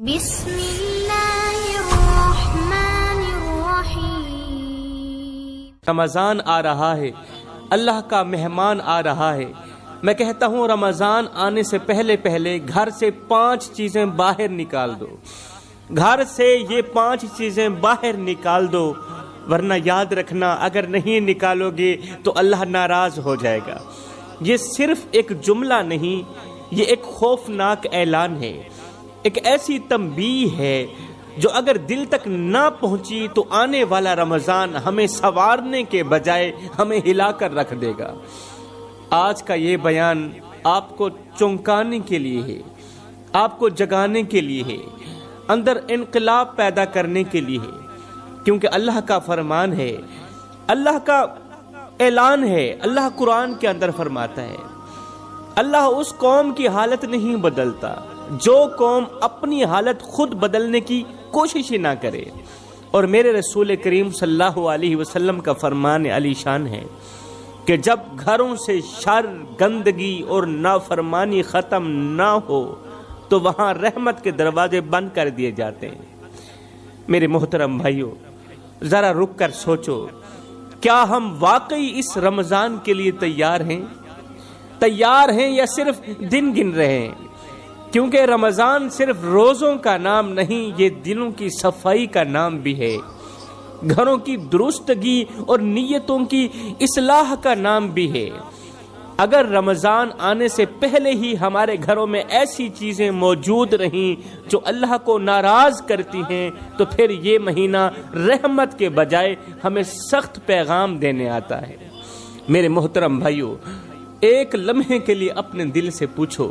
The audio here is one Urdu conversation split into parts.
بسم اللہ الرحمن الرحیم۔ رمضان آ رہا ہے، اللہ کا مہمان آ رہا ہے۔ میں کہتا ہوں رمضان آنے سے پہلے گھر سے 5 چیزیں باہر نکال دو، گھر سے یہ 5 چیزیں باہر نکال دو، ورنہ یاد رکھنا اگر نہیں نکالو گے تو اللہ ناراض ہو جائے گا۔ یہ صرف ایک جملہ نہیں، یہ ایک خوفناک اعلان ہے، ایک ایسی تنبیہ ہے جو اگر دل تک نہ پہنچی تو آنے والا رمضان ہمیں سنوارنے کے بجائے ہمیں ہلا کر رکھ دے گا۔ آج کا یہ بیان آپ کو چونکانے کے لیے ہے، آپ کو جگانے کے لیے ہے، اندر انقلاب پیدا کرنے کے لیے ہے، کیونکہ اللہ کا فرمان ہے، اللہ کا اعلان ہے۔ اللہ قرآن کے اندر فرماتا ہے، اللہ اس قوم کی حالت نہیں بدلتا جو قوم اپنی حالت خود بدلنے کی کوشش ہی نہ کرے۔ اور میرے رسول کریم صلی اللہ علیہ وسلم کا فرمان علی شان ہے کہ جب گھروں سے شر، گندگی اور نافرمانی ختم نہ ہو تو وہاں رحمت کے دروازے بند کر دیے جاتے ہیں۔ میرے محترم بھائیوں، ذرا رک کر سوچو، کیا ہم واقعی اس رمضان کے لیے تیار ہیں یا صرف دن گن رہے ہیں؟ کیونکہ رمضان صرف روزوں کا نام نہیں، یہ دلوں کی صفائی کا نام بھی ہے، گھروں کی درستگی اور نیتوں کی اصلاح کا نام بھی ہے۔ اگر رمضان آنے سے پہلے ہی ہمارے گھروں میں ایسی چیزیں موجود رہیں جو اللہ کو ناراض کرتی ہیں تو پھر یہ مہینہ رحمت کے بجائے ہمیں سخت پیغام دینے آتا ہے۔ میرے محترم بھائیوں، ایک لمحے کے لیے اپنے دل سے پوچھو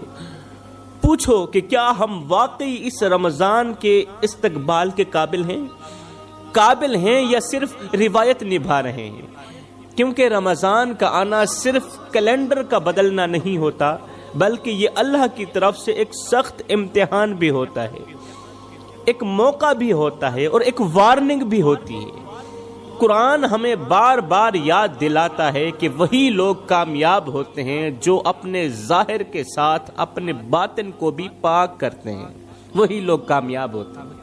کہ کیا ہم واقعی اس رمضان کے استقبال کے قابل ہیں یا صرف روایت نبھا رہے ہیں؟ کیونکہ رمضان کا آنا صرف کیلنڈر کا بدلنا نہیں ہوتا، بلکہ یہ اللہ کی طرف سے ایک سخت امتحان بھی ہوتا ہے، ایک موقع بھی ہوتا ہے اور ایک وارننگ بھی ہوتی ہے۔ قرآن ہمیں بار بار یاد دلاتا ہے کہ وہی لوگ کامیاب ہوتے ہیں جو اپنے ظاہر کے ساتھ اپنے باطن کو بھی پاک کرتے ہیں، وہی لوگ کامیاب ہوتے ہیں۔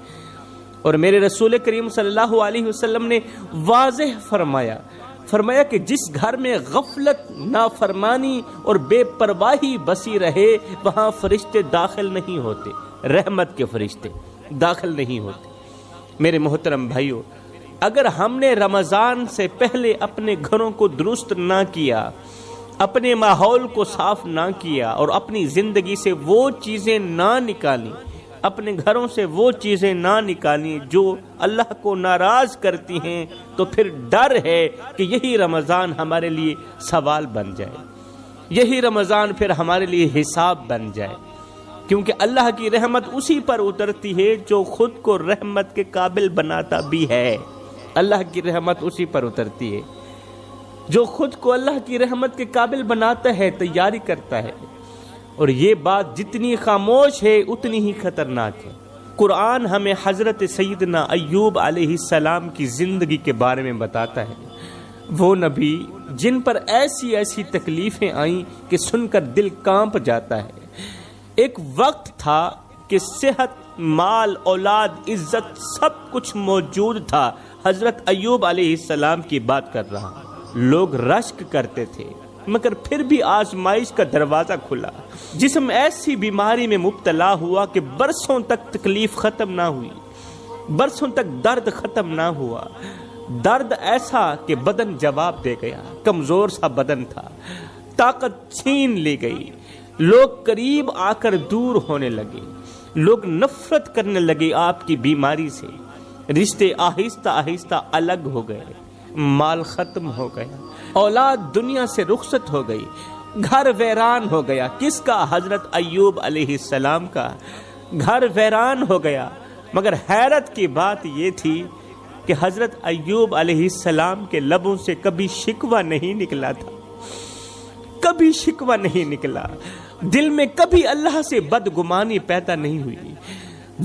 اور میرے رسول کریم صلی اللہ علیہ وسلم نے واضح فرمایا کہ جس گھر میں غفلت، نافرمانی اور بے پرواہی بسی رہے وہاں فرشتے داخل نہیں ہوتے، رحمت کے فرشتے داخل نہیں ہوتے۔ میرے محترم بھائیوں، اگر ہم نے رمضان سے پہلے اپنے گھروں کو درست نہ کیا، اپنے ماحول کو صاف نہ کیا اور اپنی زندگی سے وہ چیزیں نہ نکالی، اپنے گھروں سے وہ چیزیں نہ نکالی جو اللہ کو ناراض کرتی ہیں، تو پھر ڈر ہے کہ یہی رمضان ہمارے لیے سوال بن جائے، یہی رمضان پھر ہمارے لیے حساب بن جائے، کیونکہ اللہ کی رحمت اسی پر اترتی ہے جو خود کو رحمت کے قابل بناتا بھی ہے۔ اللہ کی رحمت اسی پر اترتی ہے جو خود کو اللہ کی رحمت کے قابل بناتا ہے، تیاری کرتا ہے۔ اور یہ بات جتنی خاموش ہے اتنی ہی خطرناک ہے۔ قرآن ہمیں حضرت سیدنا ایوب علیہ السلام کی زندگی کے بارے میں بتاتا ہے، وہ نبی جن پر ایسی تکلیفیں آئیں کہ سن کر دل کانپ جاتا ہے۔ ایک وقت تھا کہ صحت، مال، اولاد، عزت سب کچھ موجود تھا۔ حضرت ایوب علیہ السلام کی بات کر رہا ہوں۔ لوگ رشک کرتے تھے مگر پھر بھی آزمائش کا دروازہ کھلا، جسم ایسی بیماری میں مبتلا ہوا کہ برسوں تک تکلیف ختم نہ ہوئی، برسوں تک درد ختم نہ ہوا، درد ایسا کہ بدن جواب دے گیا، کمزور سا بدن تھا، طاقت چھین لی گئی، لوگ قریب آ کر دور ہونے لگے، لوگ نفرت کرنے لگے آپ کی بیماری سے، رشتے آہستہ آہستہ الگ ہو گئے، مال ختم ہو گیا، اولاد دنیا سے رخصت ہو گئی، گھر ویران ہو گیا۔ کس کا؟ حضرت ایوب علیہ السلام کا گھر ویران ہو گیا۔ مگر حیرت کی بات یہ تھی کہ حضرت ایوب علیہ السلام کے لبوں سے کبھی شکوہ نہیں نکلا تھا، کبھی شکوہ نہیں نکلا، دل میں کبھی اللہ سے بدگمانی پیدا نہیں ہوئی۔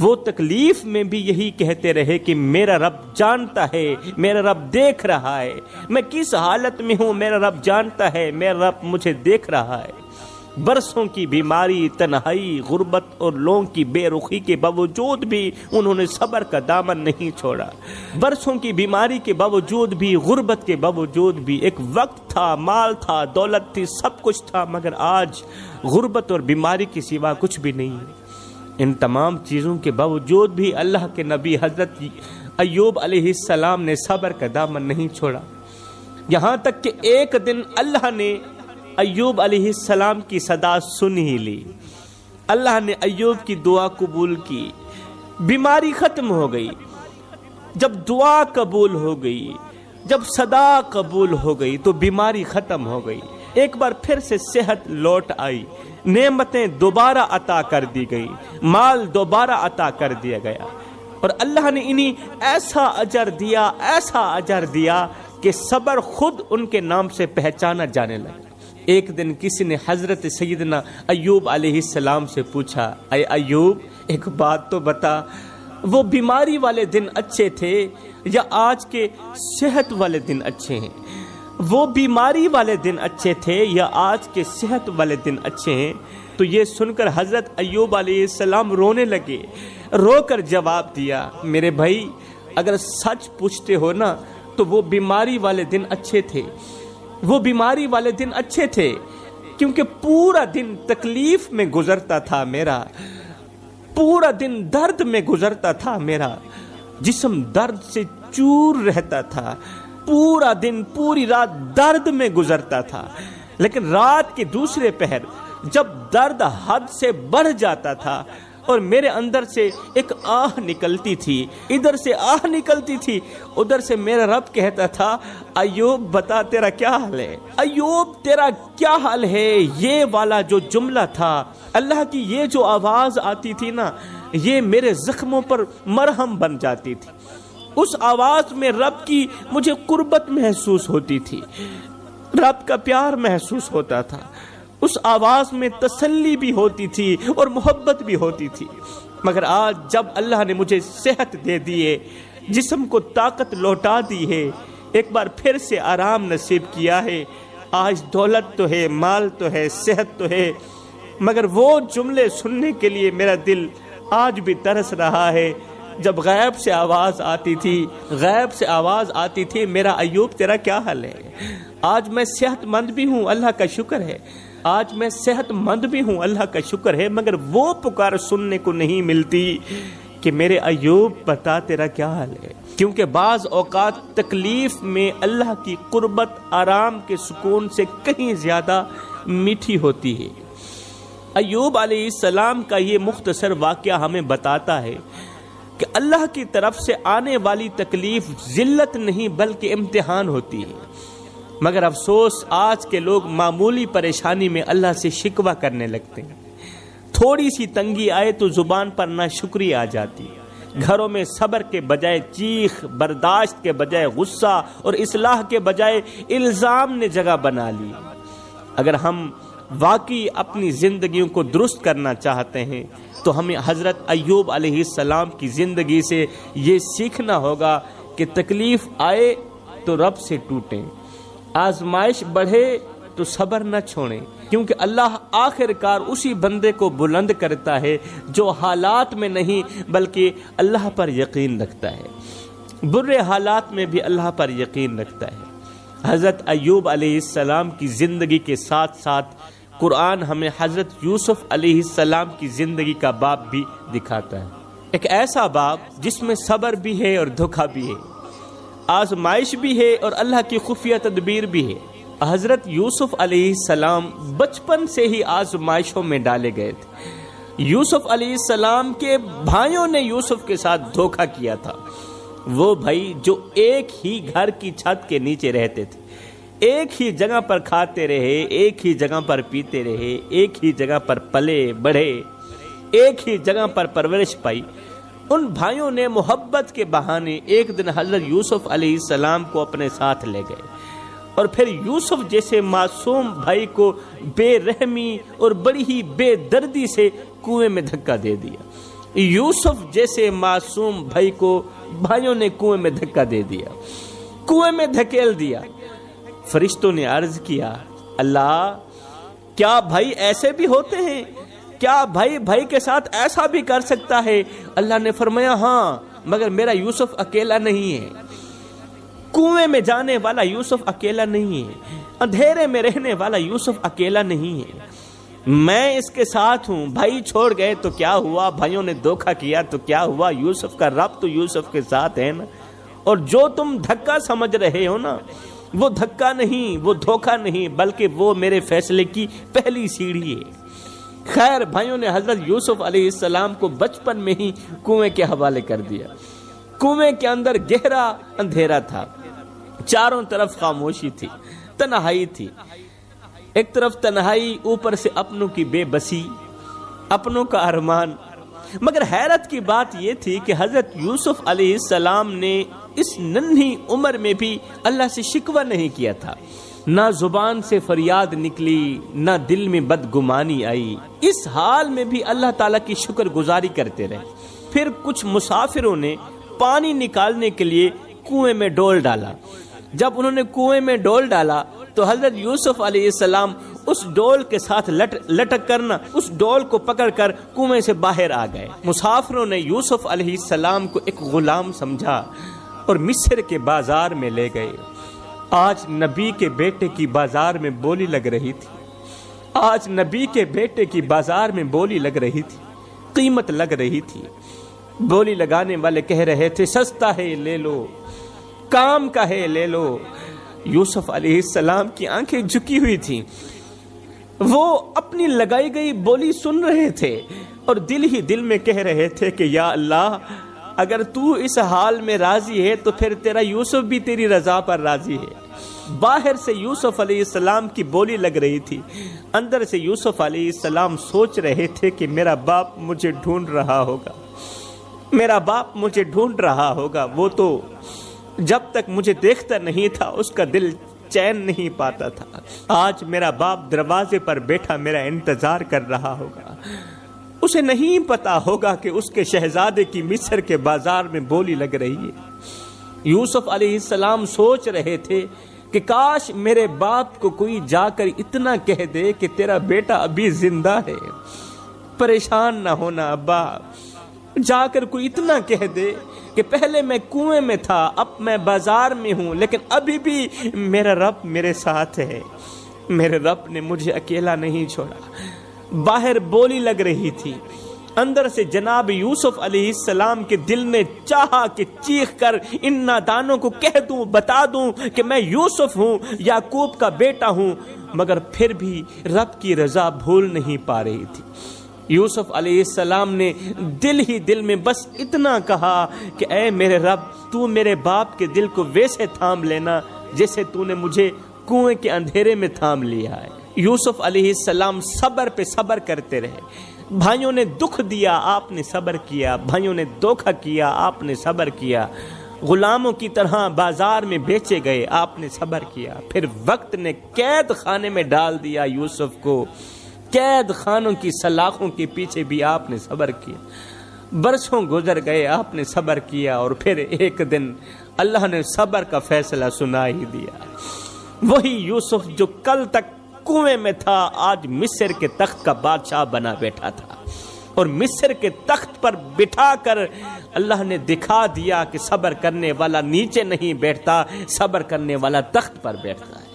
وہ تکلیف میں بھی یہی کہتے رہے کہ میرا رب جانتا ہے، میرا رب دیکھ رہا ہے، میں کس حالت میں ہوں میرا رب جانتا ہے، میرا رب مجھے دیکھ رہا ہے۔ برسوں کی بیماری، تنہائی، غربت اور لوگوں کی بے رخی کے باوجود بھی انہوں نے صبر کا دامن نہیں چھوڑا۔ برسوں کی بیماری کے باوجود بھی، غربت کے باوجود بھی، ایک وقت تھا، مال تھا، دولت تھی، سب کچھ تھا، مگر آج غربت اور بیماری کے سوا کچھ بھی نہیں ہے۔ ان تمام چیزوں کے باوجود بھی اللہ کے نبی حضرت ایوب علیہ السلام نے صبر کا دامن نہیں چھوڑا، یہاں تک کہ ایک دن اللہ نے ایوب علیہ السلام کی صدا سن ہی لی۔ اللہ نے ایوب کی دعا قبول کی، بیماری ختم ہو گئی۔ جب دعا قبول ہو گئی، جب صدا قبول ہو گئی تو بیماری ختم ہو گئی، ایک بار پھر سے صحت لوٹ آئی، نعمتیں دوبارہ عطا کر دی گئی، مال دوبارہ عطا کر دیا گیا، اور اللہ نے انہیں ایسا اجر دیا کہ صبر خود ان کے نام سے پہچانا جانے لگا۔ ایک دن کسی نے حضرت سیدنا ایوب علیہ السلام سے پوچھا، اے ایوب ایک بات تو بتا، وہ بیماری والے دن اچھے تھے یا آج کے صحت والے دن اچھے ہیں؟ وہ بیماری والے دن اچھے تھے یا آج کے صحت والے دن اچھے ہیں؟ تو یہ سن کر حضرت ایوب علیہ السلام رونے لگے، رو کر جواب دیا، میرے بھائی اگر سچ پوچھتے ہو نا تو وہ بیماری والے دن اچھے تھے، وہ بیماری والے دن اچھے تھے، کیونکہ پورا دن تکلیف میں گزرتا تھا میرا، پورا دن درد میں گزرتا تھا میرا، جسم درد سے چور رہتا تھا، پورا دن پوری رات درد میں گزرتا تھا، لیکن رات کے دوسرے پہر جب درد حد سے بڑھ جاتا تھا اور میرے اندر سے ایک آہ نکلتی تھی، ادھر سے آہ نکلتی تھی، ادھر سے میرا رب کہتا تھا، ایوب بتا تیرا کیا حال ہے، ایوب تیرا کیا حال ہے۔ یہ والا جو جملہ تھا، اللہ کی یہ جو آواز آتی تھی نا، یہ میرے زخموں پر مرہم بن جاتی تھی۔ اس آواز میں رب کی مجھے قربت محسوس ہوتی تھی، رب کا پیار محسوس ہوتا تھا، اس آواز میں تسلی بھی ہوتی تھی اور محبت بھی ہوتی تھی۔ مگر آج جب اللہ نے مجھے صحت دے دیے، جسم کو طاقت لوٹا دی ہے، ایک بار پھر سے آرام نصیب کیا ہے، آج دولت تو ہے، مال تو ہے، صحت تو ہے، مگر وہ جملے سننے کے لیے میرا دل آج بھی ترس رہا ہے جب غیب سے آواز آتی تھی، میرا ایوب تیرا کیا حال ہے۔ آج میں صحت مند بھی ہوں، اللہ کا شکر ہے، آج میں صحت مند بھی ہوں، اللہ کا شکر ہے، مگر وہ پکار سننے کو نہیں ملتی کہ میرے ایوب بتا تیرا کیا حال ہے۔ کیونکہ بعض اوقات تکلیف میں اللہ کی قربت آرام کے سکون سے کہیں زیادہ میٹھی ہوتی ہے۔ ایوب علیہ السلام کا یہ مختصر واقعہ ہمیں بتاتا ہے کہ اللہ کی طرف سے آنے والی تکلیف ذلت نہیں بلکہ امتحان ہوتی ہے، مگر افسوس آج کے لوگ معمولی پریشانی میں اللہ سے شکوہ کرنے لگتے ہیں، تھوڑی سی تنگی آئے تو زبان پر ناشکری آ جاتی ہے، گھروں میں صبر کے بجائے چیخ، برداشت کے بجائے غصہ اور اصلاح کے بجائے الزام نے جگہ بنا لی۔ اگر ہم واقعی اپنی زندگیوں کو درست کرنا چاہتے ہیں تو ہمیں حضرت ایوب علیہ السلام کی زندگی سے یہ سیکھنا ہوگا کہ تکلیف آئے تو رب سے ٹوٹیں، آزمائش بڑھے تو صبر نہ چھوڑیں، کیونکہ اللہ آخر کار اسی بندے کو بلند کرتا ہے جو حالات میں نہیں بلکہ اللہ پر یقین رکھتا ہے، برے حالات میں بھی اللہ پر یقین رکھتا ہے۔ حضرت ایوب علیہ السلام کی زندگی کے ساتھ ساتھ قرآن ہمیں حضرت یوسف علیہ السلام کی زندگی کا باب بھی دکھاتا ہے، ایک ایسا باب جس میں صبر بھی ہے اور دھوکہ بھی ہے، آزمائش بھی ہے اور اللہ کی خفیہ تدبیر بھی ہے۔ حضرت یوسف علیہ السلام بچپن سے ہی آزمائشوں میں ڈالے گئے تھے۔ یوسف علیہ السلام کے بھائیوں نے یوسف کے ساتھ دھوکہ کیا تھا، وہ بھائی جو ایک ہی گھر کی چھت کے نیچے رہتے تھے، ایک ہی جگہ پر کھاتے رہے، ایک ہی جگہ پر پیتے رہے، ایک ہی جگہ پر پلے بڑھے، ایک ہی جگہ پر پرورش پائی، ان بھائیوں نے محبت کے بہانے ایک دن حضرت یوسف علیہ السلام کو اپنے ساتھ لے گئے اور پھر یوسف جیسے معصوم بھائی کو بے رحمی اور بڑی ہی بے دردی سے کنویں میں دھکا دے دیا۔ یوسف جیسے معصوم بھائی کو بھائیوں نے کنویں میں دھکا دے دیا، کنویں میں دھکیل دیا۔ فرشتوں نے عرض کیا، اللہ کیا بھائی ایسے بھی ہوتے ہیں؟ کیا بھائی بھائی کے ساتھ ایسا بھی کر سکتا ہے؟ اللہ نے فرمایا ہاں، مگر میرا یوسف اکیلا نہیں ہے، کنویں میں جانے والا یوسف اکیلا نہیں ہے، اندھیرے میں رہنے والا یوسف اکیلا نہیں ہے، میں اس کے ساتھ ہوں۔ بھائی چھوڑ گئے تو کیا ہوا، بھائیوں نے دھوکہ کیا تو کیا ہوا، یوسف کا رب تو یوسف کے ساتھ ہے نا۔ اور جو تم دھکا سمجھ رہے ہو نا، وہ دھکا نہیں، وہ دھوکہ نہیں، بلکہ وہ میرے فیصلے کی پہلی سیڑھی ہے۔ خیر، بھائیوں نے حضرت یوسف علیہ السلام کو بچپن میں ہی کنویں کے حوالے کر دیا۔ کنویں کے اندر گہرا اندھیرا تھا، چاروں طرف خاموشی تھی، تنہائی تھی۔ ایک طرف تنہائی، اوپر سے اپنوں کی بے بسی، اپنوں کا ارمان۔ مگر حیرت کی بات یہ تھی کہ حضرت یوسف علیہ السلام نے اس ننھی عمر میں بھی اللہ سے شکوہ نہیں کیا تھا، نہ زبان سے فریاد نکلی، نہ دل میں بدگمانی آئی۔ اس حال میں بھی اللہ تعالیٰ کی شکر گزاری کرتے رہے۔ پھر کچھ مسافروں نے پانی نکالنے کے لیے کنویں میں ڈول ڈالا۔ جب انہوں نے کنویں میں ڈول ڈالا تو حضرت یوسف علیہ السلام اس ڈول کے ساتھ لٹک کرنا اس ڈول کو پکڑ کر کنویں سے باہر آ گئے۔ مسافروں نے یوسف علیہ السلام کو ایک غلام سمجھا اور مصر کے بازار میں لے گئے۔ آج نبی کے بیٹے کی بازار میں بولی لگ رہی تھی، آج نبی کے بیٹے کی بازار میں بولی لگ رہی تھی، قیمت لگ رہی تھی۔ بولی لگانے والے کہہ رہے تھے سستا ہے لے لو، کام کا ہے لے لو۔ یوسف علیہ السلام کی آنکھیں جھکی ہوئی تھیں، وہ اپنی لگائی گئی بولی سن رہے تھے اور دل ہی دل میں کہہ رہے تھے کہ یا اللہ، اگر تو اس حال میں راضی ہے تو پھر تیرا یوسف بھی تیری رضا پر راضی ہے۔ باہر سے یوسف علیہ السلام کی بولی لگ رہی تھی، اندر سے یوسف علیہ السلام سوچ رہے تھے کہ میرا باپ مجھے ڈھونڈ رہا ہوگا، میرا باپ مجھے ڈھونڈ رہا ہوگا۔ وہ تو جب تک مجھے دیکھتا نہیں تھا اس کا دل چین نہیں پاتا تھا، آج میرا باپ دروازے پر بیٹھا میرا انتظار کر رہا ہوگا۔ اسے نہیں پتا ہوگا کہ اس کے شہزادے کی مصر کے بازار میں بولی لگ رہی ہے۔ یوسف علیہ السلام سوچ رہے تھے کہ کاش میرے باپ کو کوئی جا کر اتنا کہہ دے کہ تیرا بیٹا ابھی زندہ ہے، پریشان نہ ہونا ابا۔ جا کر کوئی اتنا کہہ دے کہ پہلے میں کنویں میں تھا، اب میں بازار میں ہوں، لیکن ابھی بھی میرا رب میرے ساتھ ہے، میرے رب نے مجھے اکیلا نہیں چھوڑا۔ باہر بولی لگ رہی تھی، اندر سے جناب یوسف علیہ السلام کے دل نے چاہا کہ چیخ کر ان نادانوں کو کہہ دوں، بتا دوں کہ میں یوسف ہوں، یعقوب کا بیٹا ہوں، مگر پھر بھی رب کی رضا بھول نہیں پا رہی تھی۔ یوسف علیہ السلام نے دل ہی دل میں بس اتنا کہا کہ اے میرے رب، تو میرے باپ کے دل کو ویسے تھام لینا جیسے تو نے مجھے کنویں کے اندھیرے میں تھام لیا ہے۔ یوسف علیہ السلام صبر پہ صبر کرتے رہے۔ بھائیوں نے دکھ دیا، آپ نے صبر کیا، بھائیوں نے دھوکہ کیا، آپ نے صبر کیا، غلاموں کی طرح بازار میں بیچے گئے، آپ نے صبر کیا۔ پھر وقت نے قید خانے میں ڈال دیا یوسف کو، قید خانوں کی سلاخوں کے پیچھے بھی آپ نے صبر کیا۔ برسوں گزر گئے، آپ نے صبر کیا، اور پھر ایک دن اللہ نے صبر کا فیصلہ سنا ہی دیا۔ وہی یوسف جو کل تک کنویں میں تھا، آج مصر کے تخت کا بادشاہ بنا بیٹھا تھا، اور مصر کے تخت پر بٹھا کر اللہ نے دکھا دیا کہ صبر کرنے والا نیچے نہیں بیٹھتا، صبر کرنے والا تخت پر بیٹھتا ہے۔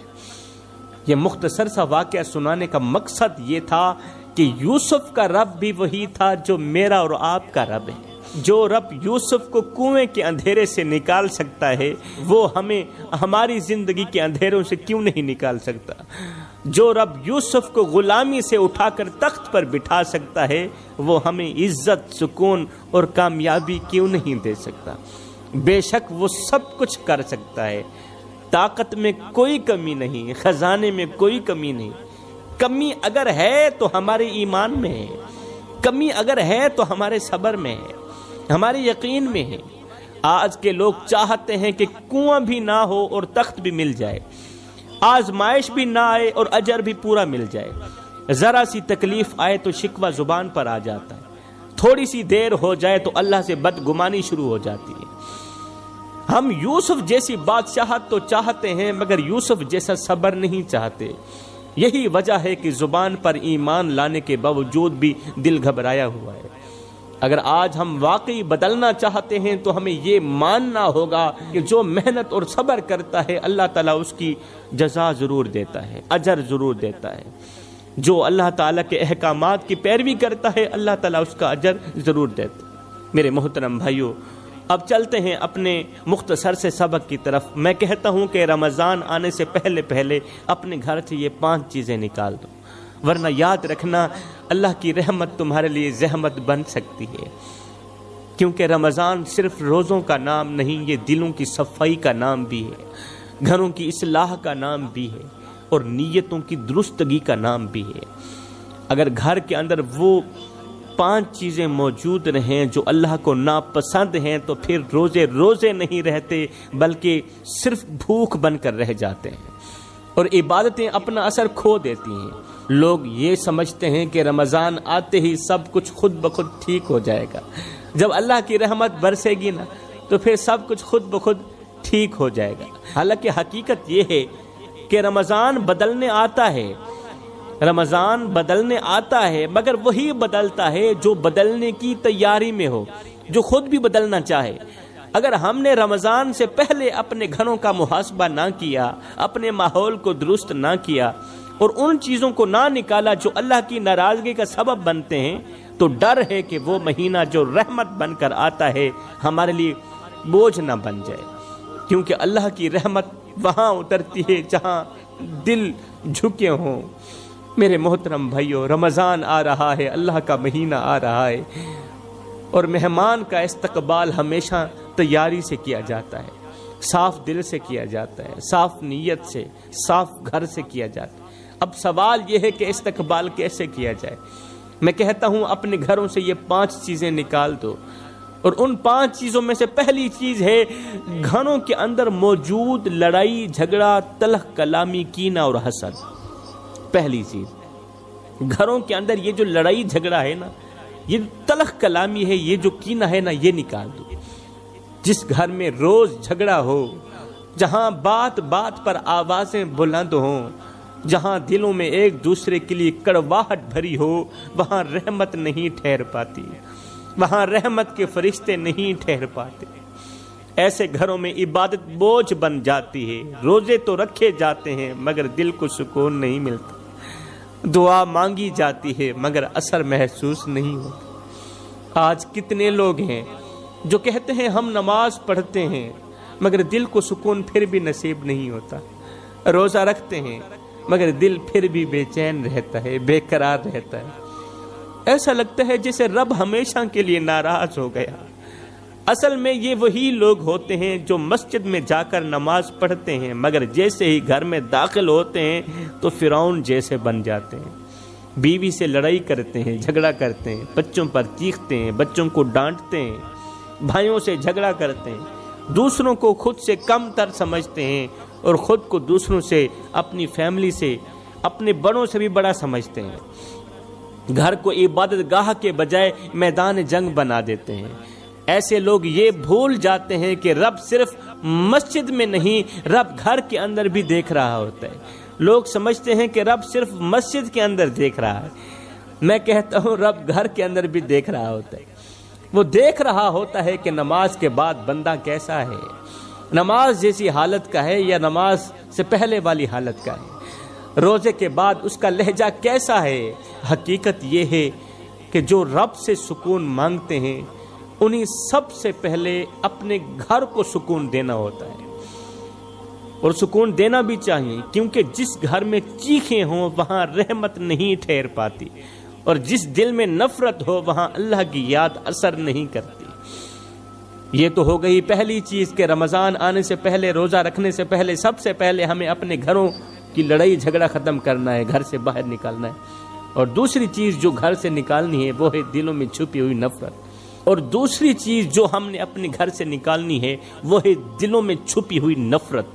یہ مختصر سا واقعہ سنانے کا مقصد یہ تھا کہ یوسف کا رب بھی وہی تھا جو میرا اور آپ کا رب ہے۔ جو رب یوسف کو کنویں کے اندھیرے سے نکال سکتا ہے، وہ ہمیں ہماری زندگی کے اندھیروں سے کیوں نہیں نکال سکتا؟ جو رب یوسف کو غلامی سے اٹھا کر تخت پر بٹھا سکتا ہے، وہ ہمیں عزت، سکون اور کامیابی کیوں نہیں دے سکتا؟ بے شک وہ سب کچھ کر سکتا ہے، طاقت میں کوئی کمی نہیں، خزانے میں کوئی کمی نہیں۔ کمی اگر ہے تو ہمارے ایمان میں ہے، کمی اگر ہے تو ہمارے صبر میں ہے، ہمارے یقین میں ہے۔ آج کے لوگ چاہتے ہیں کہ کنواں بھی نہ ہو اور تخت بھی مل جائے، آزمائش بھی نہ آئے اور اجر بھی پورا مل جائے۔ ذرا سی تکلیف آئے تو شکوہ زبان پر آ جاتا ہے، تھوڑی سی دیر ہو جائے تو اللہ سے بدگمانی شروع ہو جاتی ہے۔ ہم یوسف جیسی بادشاہت تو چاہتے ہیں، مگر یوسف جیسا صبر نہیں چاہتے۔ یہی وجہ ہے کہ زبان پر ایمان لانے کے باوجود بھی دل گھبرایا ہوا ہے۔ اگر آج ہم واقعی بدلنا چاہتے ہیں تو ہمیں یہ ماننا ہوگا کہ جو محنت اور صبر کرتا ہے اللہ تعالیٰ اس کی جزا ضرور دیتا ہے، اجر ضرور دیتا ہے۔ جو اللہ تعالیٰ کے احکامات کی پیروی کرتا ہے اللہ تعالیٰ اس کا اجر ضرور دیتا ہے۔ میرے محترم بھائیوں، اب چلتے ہیں اپنے مختصر سے سبق کی طرف۔ میں کہتا ہوں کہ رمضان آنے سے پہلے اپنے گھر سے یہ 5 چیزیں نکال دو، ورنہ یاد رکھنا اللہ کی رحمت تمہارے لیے زحمت بن سکتی ہے، کیونکہ رمضان صرف روزوں کا نام نہیں، یہ دلوں کی صفائی کا نام بھی ہے، گھروں کی اصلاح کا نام بھی ہے، اور نیتوں کی درستگی کا نام بھی ہے۔ اگر گھر کے اندر وہ 5 چیزیں موجود رہیں جو اللہ کو ناپسند ہیں تو پھر روزے نہیں رہتے، بلکہ صرف بھوک بن کر رہ جاتے ہیں، اور عبادتیں اپنا اثر کھو دیتی ہیں۔ لوگ یہ سمجھتے ہیں کہ رمضان آتے ہی سب کچھ خود بخود ٹھیک ہو جائے گا، جب اللہ کی رحمت برسے گی نا تو پھر سب کچھ خود بخود ٹھیک ہو جائے گا۔ حالانکہ حقیقت یہ ہے کہ رمضان بدلنے آتا ہے، رمضان بدلنے آتا ہے، مگر وہی بدلتا ہے جو بدلنے کی تیاری میں ہو، جو خود بھی بدلنا چاہے۔ اگر ہم نے رمضان سے پہلے اپنے گھروں کا محاسبہ نہ کیا، اپنے ماحول کو درست نہ کیا، اور ان چیزوں کو نہ نکالا جو اللہ کی ناراضگی کا سبب بنتے ہیں، تو ڈر ہے کہ وہ مہینہ جو رحمت بن کر آتا ہے ہمارے لیے بوجھ نہ بن جائے، کیونکہ اللہ کی رحمت وہاں اترتی ہے جہاں دل جھکے ہوں۔ میرے محترم بھائیو، رمضان آ رہا ہے، اللہ کا مہینہ آ رہا ہے، اور مہمان کا استقبال ہمیشہ تیاری سے کیا جاتا ہے، صاف دل سے کیا جاتا ہے، صاف نیت سے، صاف گھر سے کیا جاتا ہے۔ اب سوال یہ ہے کہ استقبال کیسے کیا جائے؟ میں کہتا ہوں اپنے گھروں سے یہ 5 چیزیں نکال دو، اور ان 5 چیزوں میں سے پہلی چیز ہے گھروں کے اندر موجود لڑائی جھگڑا، تلخ کلامی، کینہ اور حسد۔ پہلی چیز، گھروں کے اندر یہ جو لڑائی جھگڑا ہے نا، یہ تلخ کلامی ہے، یہ جو کینہ ہے نا، یہ نکال دو۔ جس گھر میں روز جھگڑا ہو، جہاں بات بات پر آوازیں بلند ہوں، جہاں دلوں میں ایک دوسرے کے لیے کڑواہٹ بھری ہو، وہاں رحمت نہیں ٹھہر پاتی، وہاں رحمت کے فرشتے نہیں ٹھہر پاتے۔ ایسے گھروں میں عبادت بوجھ بن جاتی ہے، روزے تو رکھے جاتے ہیں مگر دل کو سکون نہیں ملتا، دعا مانگی جاتی ہے مگر اثر محسوس نہیں ہوتا۔ آج کتنے لوگ ہیں جو کہتے ہیں ہم نماز پڑھتے ہیں مگر دل کو سکون پھر بھی نصیب نہیں ہوتا، روزہ رکھتے ہیں مگر دل پھر بھی بے چین رہتا ہے، بے قرار رہتا ہے، ایسا لگتا ہے جیسے رب ہمیشہ کے لیے ناراض ہو گیا۔ اصل میں یہ وہی لوگ ہوتے ہیں جو مسجد میں جا کر نماز پڑھتے ہیں مگر جیسے ہی گھر میں داخل ہوتے ہیں تو فرعون جیسے بن جاتے ہیں، بیوی سے لڑائی کرتے ہیں، جھگڑا کرتے ہیں، بچوں پر چیختے ہیں، بچوں کو ڈانٹتے ہیں، بھائیوں سے جھگڑا کرتے ہیں، دوسروں کو خود سے کم تر سمجھتے ہیں، اور خود کو دوسروں سے، اپنی فیملی سے، اپنے بڑوں سے بھی بڑا سمجھتے ہیں۔ گھر کو عبادت گاہ کے بجائے میدان جنگ بنا دیتے ہیں۔ ایسے لوگ یہ بھول جاتے ہیں کہ رب صرف مسجد میں نہیں، رب گھر کے اندر بھی دیکھ رہا ہوتا ہے۔ لوگ سمجھتے ہیں کہ رب صرف مسجد کے اندر دیکھ رہا ہے، میں کہتا ہوں رب گھر کے اندر بھی دیکھ رہا ہوتا ہے۔ وہ دیکھ رہا ہوتا ہے کہ نماز کے بعد بندہ کیسا ہے، نماز جیسی حالت کا ہے یا نماز سے پہلے والی حالت کا ہے، روزے کے بعد اس کا لہجہ کیسا ہے۔ حقیقت یہ ہے کہ جو رب سے سکون مانگتے ہیں انہیں سب سے پہلے اپنے گھر کو سکون دینا ہوتا ہے، اور سکون دینا بھی چاہیے، کیونکہ جس گھر میں چیخیں ہوں وہاں رحمت نہیں ٹھہر پاتی، اور جس دل میں نفرت ہو وہاں اللہ کی یاد اثر نہیں کرتی۔ یہ تو ہو گئی پہلی چیز کہ رمضان آنے سے پہلے، روزہ رکھنے سے پہلے، سب سے پہلے ہمیں اپنے گھروں کی لڑائی جھگڑا ختم کرنا ہے، گھر سے باہر نکالنا ہے۔ اور دوسری چیز جو گھر سے نکالنی ہے وہ ہے دلوں میں چھپی ہوئی نفرت، اور دوسری چیز جو ہم نے اپنے گھر سے نکالنی ہے وہ ہے دلوں میں چھپی ہوئی نفرت،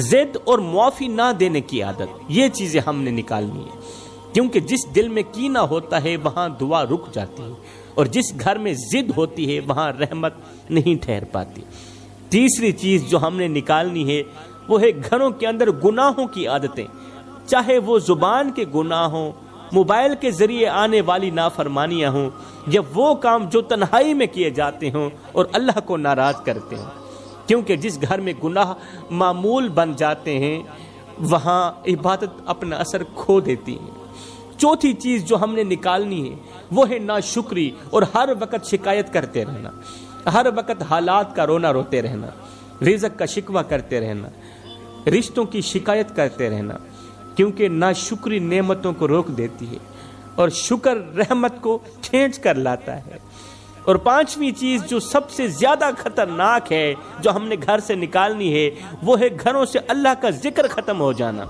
ضد اور معافی نہ دینے کی عادت۔ یہ چیزیں ہم نے نکالنی ہے، کیونکہ جس دل میں کینہ ہوتا ہے وہاں دعا رک جاتی ہے، اور جس گھر میں ضد ہوتی ہے وہاں رحمت نہیں ٹھہر پاتی۔ تیسری چیز جو ہم نے نکالنی ہے وہ ہے گھروں کے اندر گناہوں کی عادتیں۔ چاہے وہ زبان کے گناہ ہوں، موبائل کے ذریعے آنے والی نافرمانیاں ہوں، یا وہ کام جو تنہائی میں کیے جاتے ہوں اور اللہ کو ناراض کرتے ہیں، کیونکہ جس گھر میں گناہ معمول بن جاتے ہیں وہاں عبادت اپنا اثر کھو دیتی ہے۔ چوتھی چیز جو ہم نے نکالنی ہے وہ ہے ناشکری اور ہر وقت شکایت کرتے رہنا، ہر وقت حالات کا رونا روتے رہنا، رزق کا شکوہ کرتے رہنا، رشتوں کی شکایت کرتے رہنا، کیونکہ ناشکری نعمتوں کو روک دیتی ہے اور شکر رحمت کو کھینچ کر لاتا ہے۔ اور پانچویں چیز جو سب سے زیادہ خطرناک ہے جو ہم نے گھر سے نکالنی ہے وہ ہے گھروں سے اللہ کا ذکر ختم ہو جانا،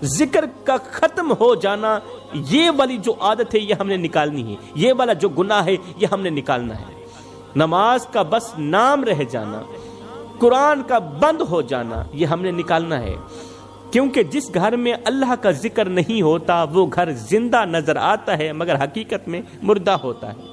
ذکر کا ختم ہو جانا۔ یہ والی جو عادت ہے یہ ہم نے نکالنی ہے، یہ والا جو گناہ ہے یہ ہم نے نکالنا ہے۔ نماز کا بس نام رہ جانا، قرآن کا بند ہو جانا، یہ ہم نے نکالنا ہے، کیونکہ جس گھر میں اللہ کا ذکر نہیں ہوتا وہ گھر زندہ نظر آتا ہے مگر حقیقت میں مردہ ہوتا ہے۔